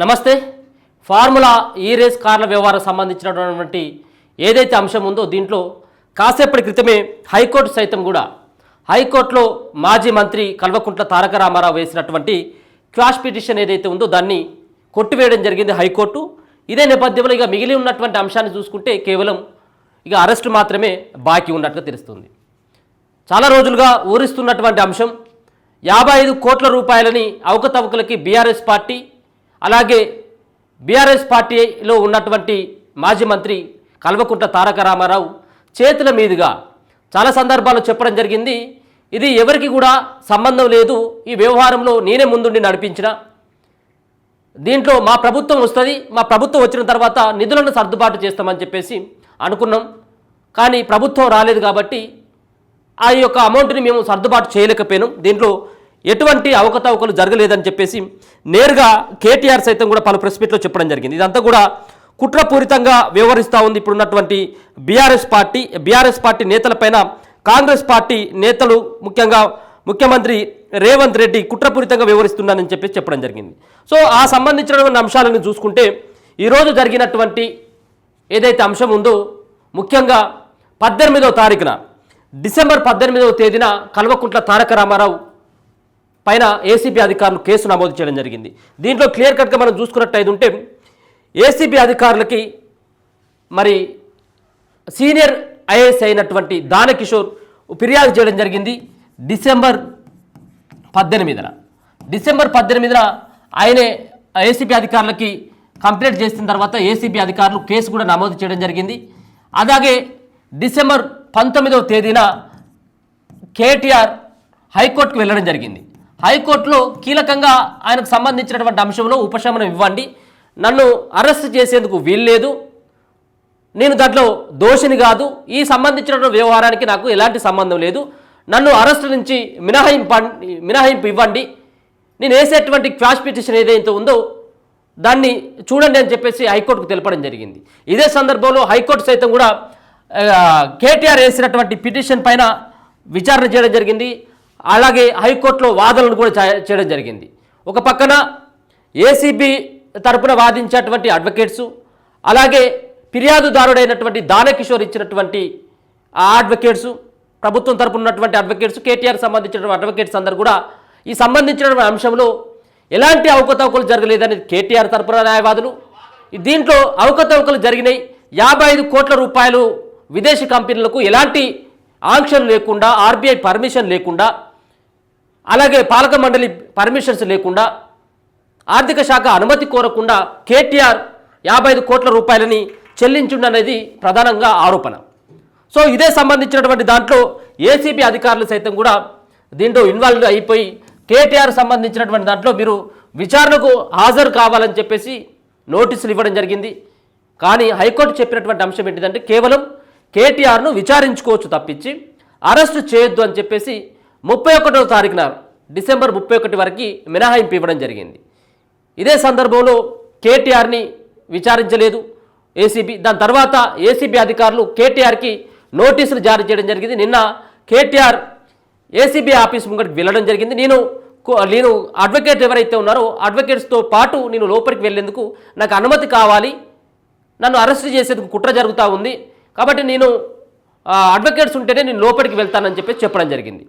నమస్తే. ఫార్ములా ఈ రేస్ కార్ల వ్యవహారం సంబంధించినటువంటి ఏదైతే అంశం ఉందో దీంట్లో కాసేపటి క్రితమే హైకోర్టు సైతం కూడా హైకోర్టులో మాజీ మంత్రి కల్వకుంట్ల తారక రామారావు వేసినటువంటి క్వాష్ పిటిషన్ ఏదైతే ఉందో దాన్ని కొట్టివేయడం జరిగింది హైకోర్టు. ఇదే నేపథ్యంలో ఇక మిగిలి ఉన్నటువంటి అంశాన్ని చూసుకుంటే కేవలం ఇక అరెస్టు మాత్రమే బాకీ ఉన్నట్టుగా తెలుస్తుంది. చాలా రోజులుగా ఊరిస్తున్నటువంటి అంశం 55 కోట్ల రూపాయలని అవకతవకలకి బీఆర్ఎస్ పార్టీ అలాగే బీఆర్ఎస్ పార్టీలో ఉన్నటువంటి మాజీ మంత్రి కల్వకుంట్ల తారక రామారావు చేతుల మీదుగా చాలా సందర్భాల్లో చెప్పడం జరిగింది. ఇది ఎవరికి కూడా సంబంధం లేదు, ఈ వ్యవహారంలో నేనే ముందుండి నడిపించిన, దీంట్లో మా ప్రభుత్వం వస్తుంది, మా ప్రభుత్వం వచ్చిన తర్వాత నిధులను సర్దుబాటు చేస్తామని చెప్పేసి అనుకున్నాం. కానీ ప్రభుత్వం రాలేదు కాబట్టి ఆ యొక్క అమౌంట్ని మేము సర్దుబాటు చేయలేకపోయాం, దీంట్లో ఎటువంటి అవకతవకలు జరగలేదని చెప్పేసి నేరుగా కేటీఆర్ సైతం కూడా పలు ప్రెస్ మీట్లో చెప్పడం జరిగింది. ఇదంతా కూడా కుట్రపూరితంగా వ్యవహరిస్తూ ఉంది ఇప్పుడున్నటువంటి బీఆర్ఎస్ పార్టీ నేతలపైన కాంగ్రెస్ పార్టీ నేతలు, ముఖ్యంగా ముఖ్యమంత్రి రేవంత్ రెడ్డి కుట్రపూరితంగా వ్యవహరిస్తున్నారని చెప్పేసి చెప్పడం జరిగింది. సో ఆ సంబంధించినటువంటి అంశాలను చూసుకుంటే ఈరోజు జరిగినటువంటి ఏదైతే అంశం ఉందో, ముఖ్యంగా 18వ తారీఖున డిసెంబర్ 18వ తేదీన కల్వకుంట్ల తారక రామారావు పైన ఏసీబీ అధికారులు కేసు నమోదు చేయడం జరిగింది. దీంట్లో క్లియర్ కట్గా మనం చూసుకున్నట్టయితే ఉంటే ఏసీబీ అధికారులకి మరి సీనియర్ ఐఏఎస్ అయినటువంటి దానకిషోర్ ఫిర్యాదు చేయడం జరిగింది డిసెంబర్ 18న ఆయనే ఏసీబీ అధికారులకి కంప్లైంట్ చేసిన తర్వాత ఏసీబీ అధికారులు కేసు కూడా నమోదు చేయడం జరిగింది. అలాగే డిసెంబర్ 19వ తేదీన కేటీఆర్ హైకోర్టుకు వెళ్ళడం జరిగింది. హైకోర్టులో కీలకంగా ఆయనకు సంబంధించినటువంటి అంశంలో ఉపశమనం ఇవ్వండి, నన్ను అరెస్ట్ చేసేందుకు వీల్లేదు, నేను దాంట్లో దోషిని కాదు, ఈ సంబంధించిన వ్యవహారానికి నాకు ఎలాంటి సంబంధం లేదు, నన్ను అరెస్టు నుంచి మినహాయింపు ఇవ్వండి, నేను వేసేటువంటి క్వాష్ పిటిషన్ ఏదైతే ఉందో దాన్ని చూడండి అని చెప్పేసి హైకోర్టుకు తెలపడం జరిగింది. ఇదే సందర్భంలో హైకోర్టు సైతం కూడా కేటీఆర్ వేసినటువంటి పిటిషన్ పైన విచారణ చేయడం జరిగింది. అలాగే హైకోర్టులో వాదనలు కూడా చేయడం జరిగింది. ఒక పక్కన ఏసీబీ తరపున వాదించేటువంటి అడ్వకేట్సు, అలాగే ఫిర్యాదుదారుడైనటువంటి దానకిషోర్ ఇచ్చినటువంటి ఆ అడ్వకేట్సు, ప్రభుత్వం తరపున ఉన్నటువంటి అడ్వకేట్స్, కేటీఆర్ సంబంధించినటువంటి అడ్వకేట్స్ అందరూ కూడా ఈ సంబంధించినటువంటి అంశంలో ఎలాంటి అవకతవకలు జరగలేదని కేటీఆర్ తరపున న్యాయవాదులు, దీంట్లో అవకతవకలు జరిగినాయి, 55 కోట్ల రూపాయలు విదేశీ కంపెనీలకు ఎలాంటి ఆంక్షలు లేకుండా, ఆర్బీఐ పర్మిషన్ లేకుండా, అలాగే పాలక మండలి పర్మిషన్స్ లేకుండా, ఆర్థిక శాఖ అనుమతి కోరకుండా కేటీఆర్ 55 కోట్ల రూపాయలని చెల్లించుండనేది ప్రధానంగా ఆరోపణ. సో ఇదే సంబంధించినటువంటి దాంట్లో ఏసీబీ అధికారులు సైతం కూడా దీంట్లో ఇన్వాల్వ్ అయిపోయి కేటీఆర్ సంబంధించినటువంటి దాంట్లో మీరు విచారణకు హాజరు కావాలని చెప్పేసి నోటీసులు ఇవ్వడం జరిగింది. కానీ హైకోర్టు చెప్పినటువంటి అంశం ఏంటిదంటే కేవలం కేటీఆర్ను విచారించుకోవచ్చు తప్పించి అరెస్టు చేయొద్దు అని చెప్పేసి 31వ తారీఖున డిసెంబర్ 31 వరకు మినహాయింపు ఇవ్వడం జరిగింది. ఇదే సందర్భంలో కేటీఆర్ని విచారించలేదు ఏసీబీ. దాని తర్వాత ఏసీబీ అధికారులు కేటీఆర్కి నోటీసులు జారీ చేయడం జరిగింది. నిన్న కేటీఆర్ ఏసీబీ ఆఫీస్ ముంగడికి వెళ్ళడం జరిగింది. నేను అడ్వకేట్ ఎవరైతే ఉన్నారో అడ్వకేట్స్తో పాటు నేను లోపలికి వెళ్ళేందుకు నాకు అనుమతి కావాలి, నన్ను అరెస్ట్ చేసేందుకు కుట్ర జరుగుతూ ఉంది, కాబట్టి నేను అడ్వకేట్స్ ఉంటేనే నేను లోపలికి వెళ్తానని చెప్పి చెప్పడం జరిగింది.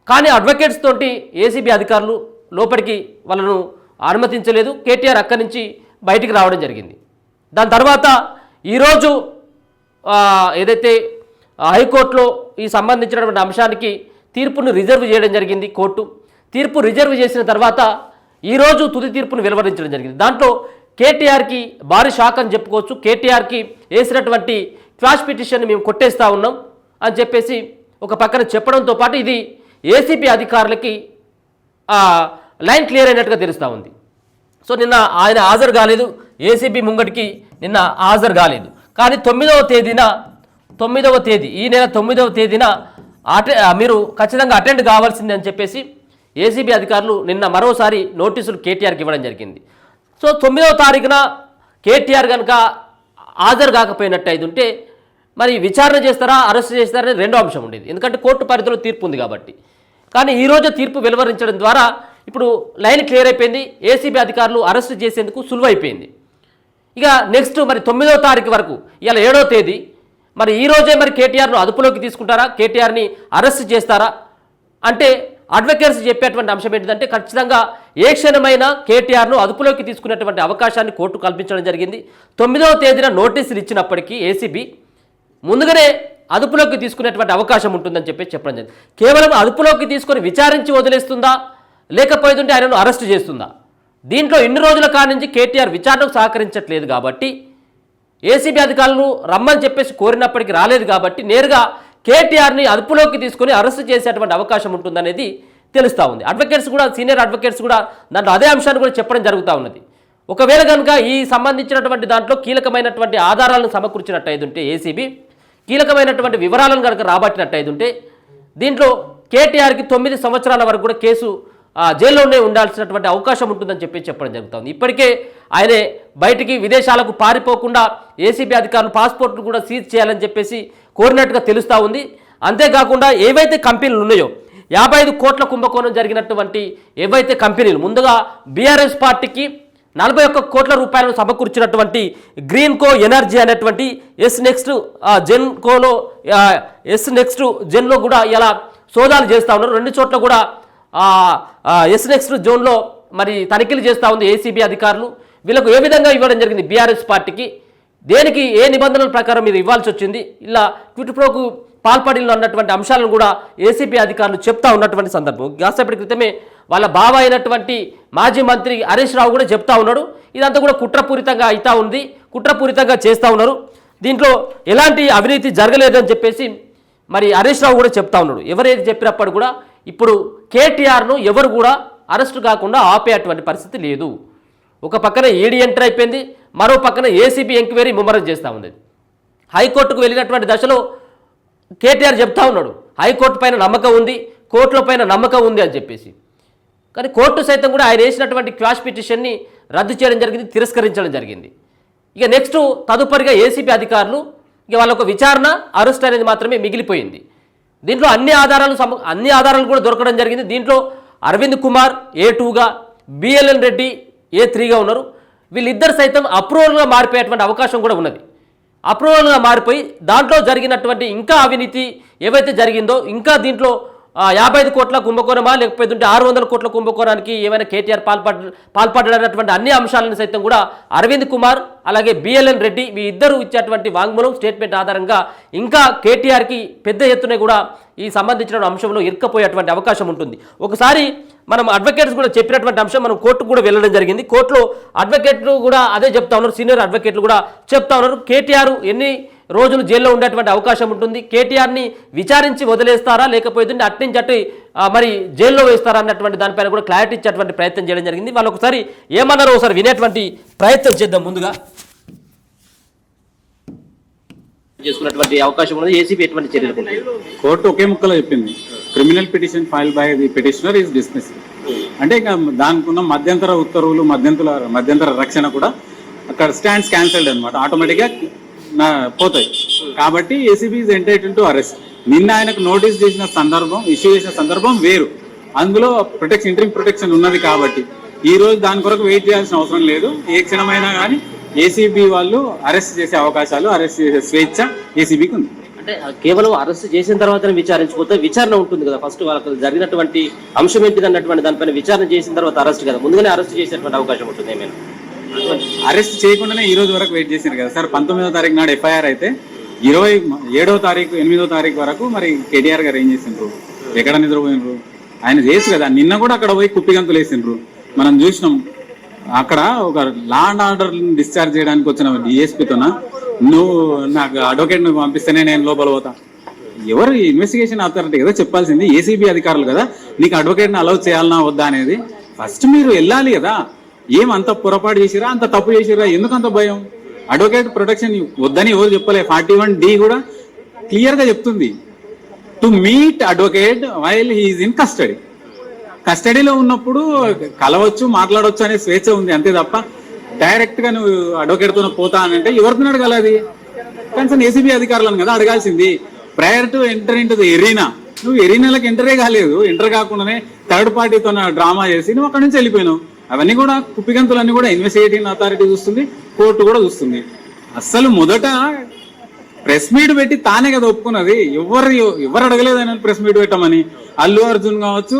కానీ అడ్వకేట్స్ తోటి ఏసీబీ అధికారులు లోపలికి వాళ్ళను అనుమతించలేదు. కేటీఆర్ అక్కడి నుంచి బయటికి రావడం జరిగింది. దాని తర్వాత ఈరోజు ఏదైతే హైకోర్టులో ఈ సంబంధించినటువంటి అంశానికి తీర్పును రిజర్వ్ చేయడం జరిగింది కోర్టు. తీర్పు రిజర్వ్ చేసిన తర్వాత ఈరోజు తుది తీర్పును వెలువరించడం జరిగింది. దాంట్లో కేటీఆర్కి భారీ షాక్ అని చెప్పుకోవచ్చు. కేటీఆర్కి వేసినటువంటి క్వాష్ పిటిషన్ మేము కొట్టేస్తూ ఉన్నాం అని చెప్పేసి ఒక పక్కన చెప్పడంతో పాటు ఇది ఏసీబీ అధికారులకి లైన్ క్లియర్ అయినట్టుగా తెలుస్తూ ఉంది. సో నిన్న ఆయన హాజరు కాలేదు, ఏసీబీ ముంగటికి నిన్న హాజరు కాలేదు. కానీ 9వ తేదీ ఈ నెల 9వ తేదీన మీరు ఖచ్చితంగా అటెండ్ కావాల్సిందే అని చెప్పేసి ఏసీబీ అధికారులు నిన్న మరోసారి నోటీసులు కేటీఆర్కి ఇవ్వడం జరిగింది. సో 9వ తారీఖున కేటీఆర్ కనుక హాజరు కాకపోయినట్టు అయితే ఉంటే మరి విచారణ చేస్తారా, అరెస్ట్ చేస్తారని రెండో అంశం ఉండేది, ఎందుకంటే కోర్టు పరిధిలో తీర్పు ఉంది కాబట్టి. కానీ ఈరోజు తీర్పు వెలువరించడం ద్వారా ఇప్పుడు లైన్ క్లియర్ అయిపోయింది. ఏసీబీ అధికారులు అరెస్ట్ చేసేందుకు సులువైపోయింది. ఇక నెక్స్ట్ మరి 9వ తారీఖు వరకు, ఇవాళ 7వ తేదీ, మరి ఈరోజే మరి కేటీఆర్ను అదుపులోకి తీసుకుంటారా, కేటీఆర్ని అరెస్ట్ చేస్తారా అంటే అడ్వకేట్స్ చెప్పేటువంటి అంశం ఏంటంటే ఖచ్చితంగా ఏ క్షణమైనా కేటీఆర్ను అదుపులోకి తీసుకునేటువంటి అవకాశాన్ని కోర్టు కల్పించడం జరిగింది. 9వ తేదీన నోటీసులు ఇచ్చినప్పటికీ ఏసీబీ ముందుగానే అదుపులోకి తీసుకునేటువంటి అవకాశం ఉంటుందని చెప్పడం జరిగింది. కేవలం అదుపులోకి తీసుకొని విచారించి వదిలేస్తుందా, లేకపోతుంటే ఆయనను అరెస్ట్ చేస్తుందా? దీంట్లో ఇన్ని రోజుల కాడి నుంచి కేటీఆర్ విచారణకు సహకరించట్లేదు కాబట్టి, ఏసీబీ అధికారులను రమ్మని చెప్పేసి కోరినప్పటికీ రాలేదు కాబట్టి నేరుగా కేటీఆర్ని అదుపులోకి తీసుకొని అరెస్ట్ చేసేటువంటి అవకాశం ఉంటుందనేది తెలుస్తూ ఉంది. అడ్వకేట్స్ కూడా, సీనియర్ అడ్వకేట్స్ కూడా దాంట్లో అదే అంశాన్ని కూడా చెప్పడం జరుగుతూ ఉన్నది. ఒకవేళ కనుక ఈ సంబంధించినటువంటి దాంట్లో కీలకమైనటువంటి ఆధారాలను సమకూర్చినట్టయితుంటే, ఏసీబీ కీలకమైనటువంటి వివరాలను కనుక రాబట్టినట్టయితుంటే, దీంట్లో కేటీఆర్కి 9 సంవత్సరాల వరకు కూడా కేసు జైల్లోనే ఉండాల్సినటువంటి అవకాశం ఉంటుందని చెప్పడం జరుగుతుంది. ఇప్పటికే ఆయనే బయటికి విదేశాలకు పారిపోకుండా ఏసీబీ అధికారులు పాస్పోర్ట్లు కూడా సీజ్ చేయాలని చెప్పేసి కోరినట్టుగా తెలుస్తూ ఉంది. అంతేకాకుండా ఏవైతే కంపెనీలు ఉన్నాయో 55 కోట్ల కుంభకోణం జరిగినటువంటి ఏవైతే కంపెనీలు, ముందుగా బీఆర్ఎస్ పార్టీకి 41 కోట్ల రూపాయలను సమకూర్చినటువంటి గ్రీన్కో ఎనర్జీ అనేటువంటి ఎస్ నెక్స్ట్ జెన్లో కూడా ఇలా సోదాలు చేస్తూ ఉన్నారు. 2 చోట్ల కూడా ఎస్ నెక్స్ట్ జోన్లో మరి తనిఖీలు చేస్తూ ఉంది ఏసీబీ అధికారులు. వీళ్ళకు ఏ విధంగా ఇవ్వడం జరిగింది, బీఆర్ఎస్ పార్టీకి దేనికి ఏ నిబంధనల ప్రకారం మీరు ఇవ్వాల్సి వచ్చింది, ఇలా క్విట్ ప్రోకు పాల్పడిలో అన్నటువంటి అంశాలను కూడా ఏసీబీ అధికారులు చెప్తా ఉన్నటువంటి సందర్భం. కాసేపటి క్రితమే వాళ్ళ బావ అయినటువంటి మాజీ మంత్రి హరీష్ రావు కూడా చెప్తా ఉన్నాడు, ఇదంతా కూడా కుట్రపూరితంగా అవుతా ఉంది, కుట్రపూరితంగా చేస్తూ ఉన్నారు, దీంట్లో ఎలాంటి అవినీతి జరగలేదని చెప్పేసి మరి హరీష్ రావు కూడా చెప్తా ఉన్నాడు. ఎవరేది చెప్పినప్పుడు కూడా ఇప్పుడు కేటీఆర్ను ఎవరు కూడా అరెస్టు కాకుండా ఆపేటువంటి పరిస్థితి లేదు. ఒక పక్కన ఈడీ ఎంటర్ అయిపోయింది, మరో పక్కన ఏసీబీ ఎంక్వైరీ ముమ్మరం చేస్తూ ఉంది. హైకోర్టుకు వెళ్ళినటువంటి దశలో కేటీఆర్ చెప్తా ఉన్నాడు, హైకోర్టు పైన నమ్మకం ఉంది, కోర్టుల పైన నమ్మకం ఉంది అని చెప్పేసి. కానీ కోర్టు సైతం కూడా ఆయన వేసినటువంటి క్వాష్ పిటిషన్ని రద్దు చేయడం జరిగింది, తిరస్కరించడం జరిగింది. ఇక నెక్స్ట్ తదుపరిగా ఏసీబీ అధికారులు ఇక వాళ్ళొక విచారణ, అరెస్ట్ అనేది మాత్రమే మిగిలిపోయింది. దీంట్లో అన్ని ఆధారాలు కూడా దొరకడం జరిగింది. దీంట్లో అరవింద్ కుమార్ A2గా, బిఎల్ఎన్ రెడ్డి A3గా ఉన్నారు. వీళ్ళిద్దరు సైతం అప్రూవల్గా మారిపోయేటువంటి అవకాశం కూడా ఉన్నది. అప్రూవల్గా మారిపోయి దాంట్లో జరిగినటువంటి ఇంకా అవినీతి ఏవైతే జరిగిందో, ఇంకా దీంట్లో 55 కోట్ల కుంభకోణమా లేకపోతే 600 కోట్ల కుంభకోణానికి ఏమైనా కేటీఆర్ పాల్పడ్డటువంటి అన్ని అంశాలను సైతం కూడా అరవింద్ కుమార్ అలాగే బిఎల్ఎన్ రెడ్డి మీ ఇద్దరు ఇచ్చేటువంటి వాంగ్మూలం స్టేట్మెంట్ ఆధారంగా ఇంకా కేటీఆర్కి పెద్ద ఎత్తున కూడా ఈ సంబంధించిన అంశంలో ఇరుక్కపోయేటువంటి అవకాశం ఉంటుంది. ఒకసారి మనం అడ్వకేట్స్ కూడా చెప్పినటువంటి అంశం మనం కోర్టుకు కూడా వెళ్ళడం జరిగింది. కోర్టులో అడ్వకేట్లు కూడా అదే చెప్తా ఉన్నారు, సీనియర్ అడ్వకేట్లు కూడా చెప్తా ఉన్నారు, కేటీఆర్ ఎన్ని రోజులు జైల్లో ఉండేటువంటి అవకాశం ఉంటుంది, కేటీఆర్ని విచారించి వదిలేస్తారా లేకపోతే అట్నుంచి అటు మరి జైల్లో వేస్తారా అన్నటువంటి దానిపైన కూడా క్లారిటీ ఇచ్చేటువంటి ప్రయత్నం చేయడం జరిగింది. వాళ్ళు ఒకసారి ఏమన్నారో ఒకసారి వినేటువంటి ప్రయత్నం చేద్దాం. ముందుగా చేసుకున్నటువంటి అవకాశం ఉన్నది, ఏసీబీ ఎటువంటి చర్యలు? కోర్టు ఒకే ముక్కలో చెప్పింది, criminal petition file by the petitioner is dismissed. అంటే ఇక దానికి ఉన్న మధ్యంతర ఉత్తర్వులు, మధ్యంతర రక్షణ కూడా అక్కడ స్టాండ్స్ క్యాన్సల్డ్ అనమాట, ఆటోమేటిక్గా పోతాయి. కాబట్టి ACB is entitle to arrest. నిన్న ఆయనకు నోటీస్ చేసిన సందర్భం, ఇష్యూ చేసిన సందర్భం వేరు, అందులో ప్రొటెక్షన్, ఇంటరింగ్ ప్రొటెక్షన్ ఉన్నది కాబట్టి ఈ రోజు దాని కొరకు వెయిట్ చేయాల్సిన అవసరం లేదు. ఏ క్షణమైనా కానీ ఏసీబీ వాళ్ళు అరెస్ట్ చేసే అవకాశాలు, అరెస్ట్ చేసే స్వేచ్ఛ ఏసీబీకి ఉంది. అంటే కేవలం అరెస్ట్ చేసిన తర్వాత విచారించకపోతే విచారణ ఉంటుంది కదా, ఫస్ట్ వాళ్ళకి జరిగినటువంటి అంశం ఏంటిది అన్నటువంటి దానిపైన విచారణ చేసిన తర్వాత అరెస్ట్ కదా, ముందుగానే అరెస్ట్ చేసేటువంటి అవకాశం ఉంటుంది. ఏమైనా అరెస్ట్ చేయకుండానే ఈ రోజు వరకు వెయిట్ చేశారు కదా సార్. 19వ తారీఖు నాడు ఎఫ్ఐఆర్ అయితే 27వ తారీఖు 8వ తారీఖు వరకు మరి కేటీఆర్ గారు ఏం చేసిండ్రు, ఎక్కడ నిద్రపోయినరు, ఆయన చేసి కదా. నిన్న కూడా అక్కడ పోయి కుప్పిగంతులు వేసిండ్రు, మనం చూసినాం. అక్కడ ఒక లా అండ్ ఆర్డర్ డిశ్చార్జ్ చేయడానికి వచ్చిన డిఎస్పీతోన నువ్వు నాకు అడ్వకేట్ నువ్వు పంపిస్తేనే నేను లోపల పోతా. ఎవరు ఇన్వెస్టిగేషన్ అథారిటీ కదా చెప్పాల్సింది, ఏసీబీ అధికారులు కదా. నీకు అడ్వకేట్ని అలౌ చేయాలన్నా వద్దా అనేది ఫస్ట్ మీరు వెళ్ళాలి కదా. ఏమంత పొరపాటు చేసిరా, అంత తప్పు చేసిరా, ఎందుకంత భయం? అడ్వకేట్ ప్రొటెక్షన్ వద్దని ఎవరు చెప్పలే. 41D కూడా క్లియర్ గా చెప్తుంది, to meet advocate while he's in custody. కస్టడీలో ఉన్నప్పుడు కలవచ్చు, మాట్లాడవచ్చు అనే స్వేచ్ఛ ఉంది, అంతే తప్ప డైరెక్ట్ గా నువ్వు అడ్వకేట్ తో పోతా అని అంటే ఎవరితో అడగాలి? అది కనీసం ఏసీబీ అధికారులను కదా అడగాల్సింది. Prior to enter into the arena నువ్వు నెలకు ఎంటరే కాలేదు, ఎంటర్ కాకుండానే థర్డ్ పార్టీతో డ్రామా చేసి నువ్వు అక్కడి నుంచి వెళ్ళిపోయినావు. అవన్నీ కూడా కుప్పిగంతులన్నీ కూడా ఇన్వెస్టిగేటింగ్ అథారిటీ చూస్తుంది, కోర్టు కూడా చూస్తుంది. అస్సలు మొదట ప్రెస్ మీట్ పెట్టి తానే కదా ఒప్పుకున్నది. ఎవరు అడగలేదు ఆయన ప్రెస్ మీట్ పెట్టమని. అల్లు అర్జున్ కావచ్చు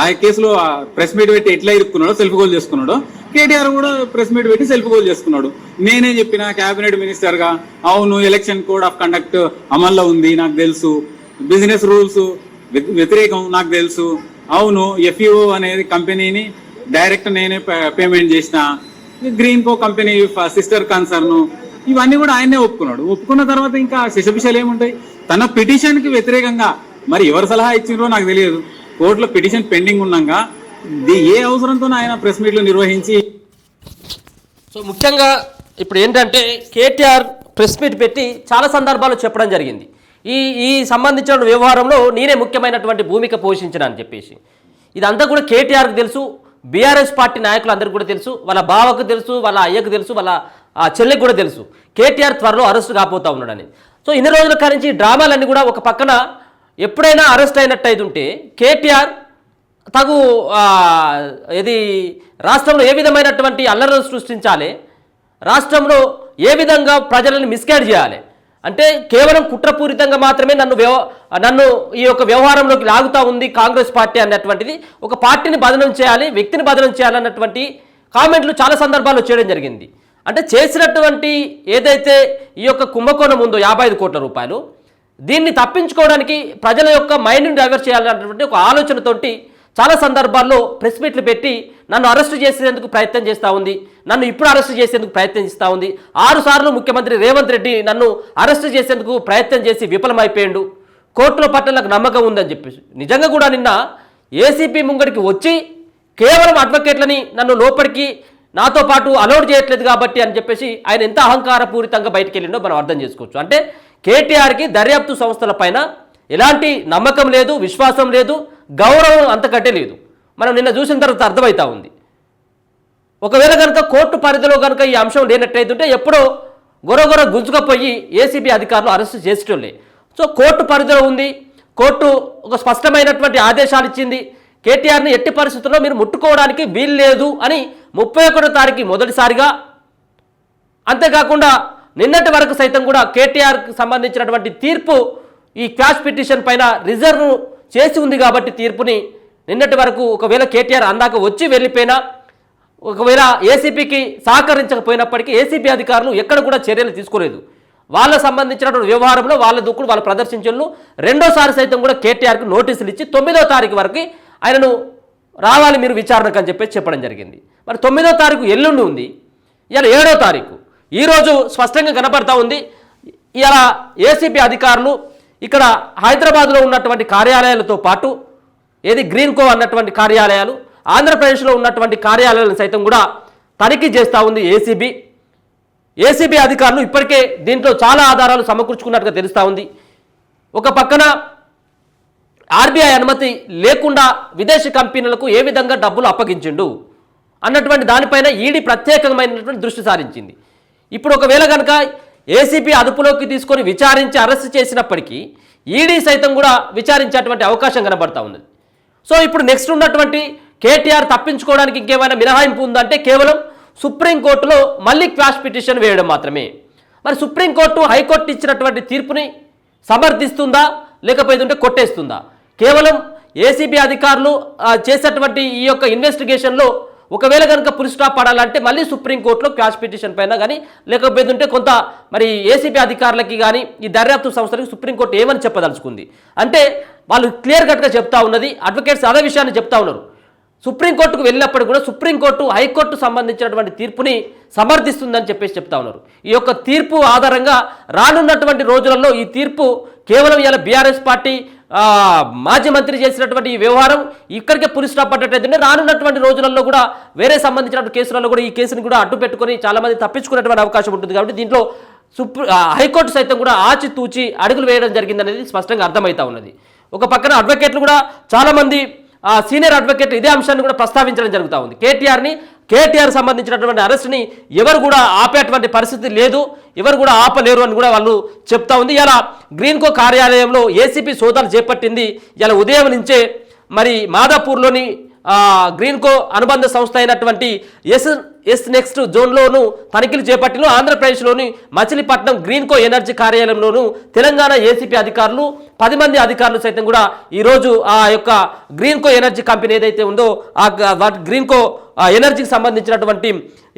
ఆ కేసులో ప్రెస్ మీట్ పెట్టి ఎట్లా ఇరుక్కున్నాడో, సెల్ఫ్ గోల్ చేసుకున్నాడో, కేటీఆర్ కూడా ప్రెస్ మీట్ పెట్టి సెల్ఫ్ గోల్ చేసుకున్నాడు. నేనే చెప్పిన క్యాబినెట్ మినిస్టర్ గా, అవును ఎలక్షన్ కోడ్ ఆఫ్ కండక్ట్ అమల్లో ఉంది నాకు తెలుసు, బిజినెస్ రూల్స్ వ్యతిరేకం నాకు తెలుసు, అవును ఎఫ్ఈఓ అనేది కంపెనీని డైరెక్ట్ నేనే పేమెంట్ చేసిన, గ్రీన్ కో కంపెనీ సిస్టర్ కన్సర్న్, ఇవన్నీ కూడా ఆయనే ఒప్పుకున్నాడు. ఒప్పుకున్న తర్వాత ఇంకా శిశపిషాలు ఏముంటాయి? తన పిటిషన్ కి వ్యతిరేకంగా మరి ఎవరు సలహా ఇచ్చిండ్రో నాకు తెలియదు. కోర్టులో పిటిషన్ పెండింగ్ ఉన్నాగా ఏ అవసరంతో ఆయన ప్రెస్ మీట్లు నిర్వహించి. సో ముఖ్యంగా ఇప్పుడు ఏంటంటే కేటీఆర్ ప్రెస్ మీట్ పెట్టి చాలా సందర్భాల్లో చెప్పడం జరిగింది, ఈ సంబంధించిన వ్యవహారంలో నేనే ముఖ్యమైనటువంటి భూమిక పోషించిన అని చెప్పేసి. ఇదంతా కూడా కేటీఆర్కి తెలుసు, బీఆర్ఎస్ పార్టీ నాయకులందరికీ కూడా తెలుసు, వాళ్ళ బావకు తెలుసు, వాళ్ళ అయ్యకు తెలుసు, వాళ్ళ చెల్లికి కూడా తెలుసు కేటీఆర్ త్వరలో అరెస్ట్ కాబోతా ఉన్నాడని. సో ఇన్ని రోజుల కారించి డ్రామాలన్నీ కూడా ఒక పక్కన ఎప్పుడైనా అరెస్ట్ అయినట్టు ఉంటే కేటీఆర్ తగు ఇది రాష్ట్రంలో ఏ విధమైనటువంటి అల్లర్లు సృష్టించాలి, రాష్ట్రంలో ఏ విధంగా ప్రజలను మిస్గైడ్ చేయాలి, అంటే కేవలం కుట్రపూరితంగా మాత్రమే నన్ను ఈ యొక్క వ్యవహారంలోకి లాగుతూ ఉంది కాంగ్రెస్ పార్టీ అన్నటువంటిది, ఒక పార్టీని బదనం చేయాలి, వ్యక్తిని బదనం చేయాలన్నటువంటి కామెంట్లు చాలా సందర్భాల్లో చేయడం జరిగింది. అంటే చేసినటువంటి ఏదైతే ఈ యొక్క కుంభకోణం ఉందో 55 కోట్ల రూపాయలు, దీన్ని తప్పించుకోవడానికి ప్రజల యొక్క మైండ్ని డైవర్ట్ చేయాలన్నటువంటి ఒక ఆలోచనతోటి చాలా సందర్భాల్లో ప్రెస్ మీట్లు పెట్టి నన్ను అరెస్టు చేసేందుకు ప్రయత్నం చేస్తూ ఉంది, నన్ను ఇప్పుడు అరెస్టు చేసేందుకు ప్రయత్నం చేస్తూ ఉంది. 6 సార్లు ముఖ్యమంత్రి రేవంత్ రెడ్డి నన్ను అరెస్టు చేసేందుకు ప్రయత్నం చేసి విఫలమైపోయాడు, కోర్టుల పట్ల నాకు నమ్మకం ఉందని చెప్పేసి. నిజంగా కూడా నిన్న ఏసీపీ ముంగడికి వచ్చి కేవలం అడ్వకేట్లని నన్ను లోపలికి నాతో పాటు అలౌడ్ చేయట్లేదు కాబట్టి అని చెప్పేసి ఆయన ఎంత అహంకారపూరితంగా బయటికి వెళ్ళిండో మనం అర్థం చేసుకోవచ్చు. అంటే కేటీఆర్కి దర్యాప్తు సంస్థల పైన ఎలాంటి నమ్మకం లేదు, విశ్వాసం లేదు, గౌరవం అంతకంటే లేదు. మనం నిన్న చూసిన తర్వాత అర్థమవుతా ఉంది. ఒకవేళ కనుక కోర్టు పరిధిలో కనుక ఈ అంశం లేనట్టయితుంటే ఎప్పుడో గొరగొర గుంజుకపోయి ఏసీబీ అధికారులు అరెస్టు చేసేటోళ్ళే. సో కోర్టు పరిధిలో ఉంది, కోర్టు ఒక స్పష్టమైనటువంటి ఆదేశాలు ఇచ్చింది, కేటీఆర్ని ఎట్టి పరిస్థితుల్లో మీరు ముట్టుకోవడానికి వీలు లేదు అని 31వ తారీఖు మొదటిసారిగా, అంతేకాకుండా నిన్నటి వరకు సైతం కూడా కేటీఆర్కి సంబంధించినటువంటి తీర్పు ఈ క్వాష్ పిటిషన్ పైన రిజర్వ్ చేసి ఉంది కాబట్టి తీర్పుని నిన్నటి వరకు ఒకవేళ కేటీఆర్ అందాక వచ్చి వెళ్ళిపోయినా, ఒకవేళ ఏసీపీకి సహకరించకపోయినప్పటికీ ఏసీపీ అధికారులు ఎక్కడ కూడా చర్యలు తీసుకోలేదు. వాళ్ళ సంబంధించినటువంటి వ్యవహారంలో వాళ్ళ దుక్కులు వాళ్ళు ప్రదర్శించు రెండోసారి సైతం కూడా కేటీఆర్కి నోటీసులు ఇచ్చి 9వ తారీఖు వరకు ఆయనను రావాలి మీరు విచారణకు అని చెప్పేసి చెప్పడం జరిగింది. మరి 9వ తారీఖు ఎల్లుండి ఉంది, ఇలా 7వ తారీఖు ఈరోజు స్పష్టంగా కనపడతా ఉంది. ఇలా ఏసీపీ అధికారులు ఇక్కడ హైదరాబాద్లో ఉన్నటువంటి కార్యాలయాలతో పాటు ఏది గ్రీన్ కో అన్నటువంటి కార్యాలయాలు, ఆంధ్రప్రదేశ్లో ఉన్నటువంటి కార్యాలయాలను సైతం కూడా తనిఖీ చేస్తూ ఉంది ఏసీబీ అధికారులు. ఇప్పటికే దీంట్లో చాలా ఆధారాలు సమకూర్చుకున్నట్టుగా తెలుస్తూ ఉంది. ఒక పక్కన ఆర్బీఐ అనుమతి లేకుండా విదేశీ కంపెనీలకు ఏ విధంగా డబ్బులు అప్పగించిండు అన్నటువంటి దానిపైన ఈడీ ప్రత్యేకమైనటువంటి దృష్టి సారించింది. ఇప్పుడు ఒకవేళ కనుక ఏసీపీ అదుపులోకి తీసుకొని విచారించి అరెస్ట్ చేసినప్పటికీ ఈడీ సైతం కూడా విచారించేటువంటి అవకాశం కనబడతా ఉన్నది. సో ఇప్పుడు నెక్స్ట్ ఉన్నటువంటి కేటీఆర్ తప్పించుకోవడానికి ఇంకేమైనా మినహాయింపు ఉందంటే కేవలం సుప్రీంకోర్టులో మళ్ళీ క్వాష్ పిటిషన్ వేయడం మాత్రమే. మరి సుప్రీంకోర్టు హైకోర్టు ఇచ్చినటువంటి తీర్పుని సమర్థిస్తుందా లేకపోతే కొట్టేస్తుందా? కేవలం ఏసీబీ అధికారులు చేసేటువంటి ఈ యొక్క ఇన్వెస్టిగేషన్లో ఒకవేళ కనుక ఫుల్ స్టాప్ పడాలంటే మళ్ళీ సుప్రీంకోర్టులో క్వాష్ పిటిషన్ పైన కానీ లేకపోతే కొంత మరి ఏసీబీ అధికారులకి కానీ ఈ దర్యాప్తు సంస్థలకి సుప్రీంకోర్టు ఏమని చెప్పదలుచుకుంది అంటే వాళ్ళు క్లియర్ కట్గా చెప్తా ఉన్నది. అడ్వకేట్స్ అదే విషయాన్ని చెప్తా ఉన్నారు. సుప్రీంకోర్టుకు వెళ్ళినప్పుడు కూడా సుప్రీంకోర్టు హైకోర్టు సంబంధించినటువంటి తీర్పుని సమర్థిస్తుందని చెప్పేసి చెప్తా ఉన్నారు. ఈ యొక్క తీర్పు ఆధారంగా రానున్నటువంటి రోజులలో ఈ తీర్పు కేవలం ఇలా బీఆర్ఎస్ పార్టీ మాజీ మంత్రి చేసినటువంటి ఈ వ్యవహారం ఇక్కడికే పులి స్టాప్ పడ్డట్టయితే రానున్నటువంటి రోజులలో కూడా వేరే సంబంధించినటువంటి కేసులలో కూడా ఈ కేసుని కూడా అడ్డు పెట్టుకొని చాలామంది తప్పించుకునేటువంటి అవకాశం ఉంటుంది. కాబట్టి దీంట్లో హైకోర్టు సైతం కూడా ఆచితూచి అడుగులు వేయడం జరిగిందనేది స్పష్టంగా అర్థమవుతా ఉన్నది. ఒక పక్కన అడ్వకేట్లు కూడా చాలామంది సీనియర్ అడ్వకేట్ ఇదే అంశాన్ని కూడా ప్రస్తావించడం జరుగుతూ ఉంది. కేటీఆర్ సంబంధించినటువంటి అరెస్ట్ని ఎవరు కూడా ఆపేటువంటి పరిస్థితి లేదు, ఎవరు కూడా ఆపలేరు అని కూడా వాళ్ళు చెప్తా ఉంది. ఇలా గ్రీన్కో కార్యాలయంలో ఏసీపీ సోదాలు చేపట్టింది. ఇలా ఉదయం నుంచే మరి మాదాపూర్లోని గ్రీన్కో అనుబంధ సంస్థ అయినటువంటి ఎస్ నెక్స్ట్ జోన్లోను తనిఖీలు చేపట్టిన ఆంధ్రప్రదేశ్లోని మచిలీపట్నం గ్రీన్కో ఎనర్జీ కార్యాలయంలోను తెలంగాణ ఏసీపీ అధికారులు 10 మంది అధికారులు సైతం కూడా ఈరోజు ఆ యొక్క గ్రీన్కో ఎనర్జీ కంపెనీ ఏదైతే ఉందో ఆ గ్రీన్కో ఎనర్జీకి సంబంధించినటువంటి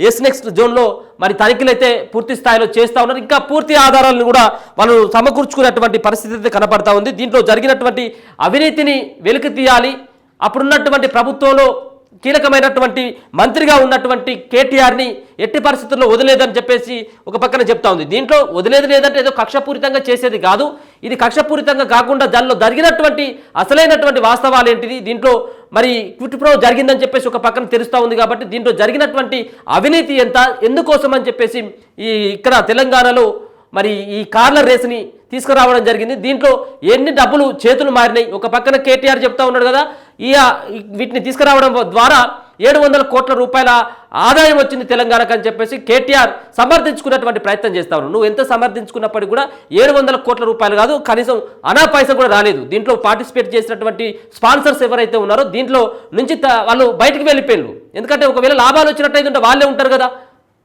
ఎస్ నెక్స్ట్ జోన్లో మరి తనిఖీలు అయితే పూర్తి స్థాయిలో చేస్తూ ఉన్నారు. ఇంకా పూర్తి ఆధారాలను కూడా వాళ్ళు సమకూర్చుకున్నటువంటి పరిస్థితి అయితే కనపడతా ఉంది. దీంట్లో జరిగినటువంటి అవినీతిని వెలికి తీయాలి. అప్పుడున్నటువంటి ప్రభుత్వంలో కీలకమైనటువంటి మంత్రిగా ఉన్నటువంటి కేటీఆర్ని ఎట్టి పరిస్థితుల్లో వదిలేదని చెప్పేసి ఒక పక్కన చెప్తా ఉంది. దీంట్లో వదిలేదు లేదంటే ఏదో కక్షపూరితంగా చేసేది కాదు. ఇది కక్షపూరితంగా కాకుండా దానిలో జరిగినటువంటి అసలైనటువంటి వాస్తవాలు ఏంటిది, దీంట్లో మరి క్విట్ ప్రో జరిగిందని చెప్పేసి ఒక పక్కన తెలుస్తూ ఉంది. కాబట్టి దీంట్లో జరిగినటువంటి అవినీతి ఎంత, ఎందుకోసం అని చెప్పేసి ఇక్కడ తెలంగాణలో మరి ఈ కార్ల రేసుని తీసుకురావడం జరిగింది. దీంట్లో ఎన్ని డబ్బులు చేతులు మారినాయి. ఒక పక్కన కేటీఆర్ చెప్తా ఉన్నాడు కదా, వీటిని తీసుకురావడం ద్వారా 700 కోట్ల రూపాయల ఆదాయం వచ్చింది తెలంగాణకు అని చెప్పేసి కేటీఆర్ సమర్థించుకున్నటువంటి ప్రయత్నం చేస్తా ఉన్నాడు. నువ్వు ఎంత సమర్థించుకున్నప్పటికీ కూడా 700 కోట్ల రూపాయలు కాదు, కనీసం అనా పైసా కూడా రాలేదు. దీంట్లో పార్టిసిపేట్ చేసినటువంటి స్పాన్సర్స్ ఎవరైతే ఉన్నారో దీంట్లో నుంచి వాళ్ళు బయటికి వెళ్ళిపోయారు. ఎందుకంటే ఒకవేళ లాభాలు వచ్చినట్టయితే వాళ్ళే ఉంటారు కదా,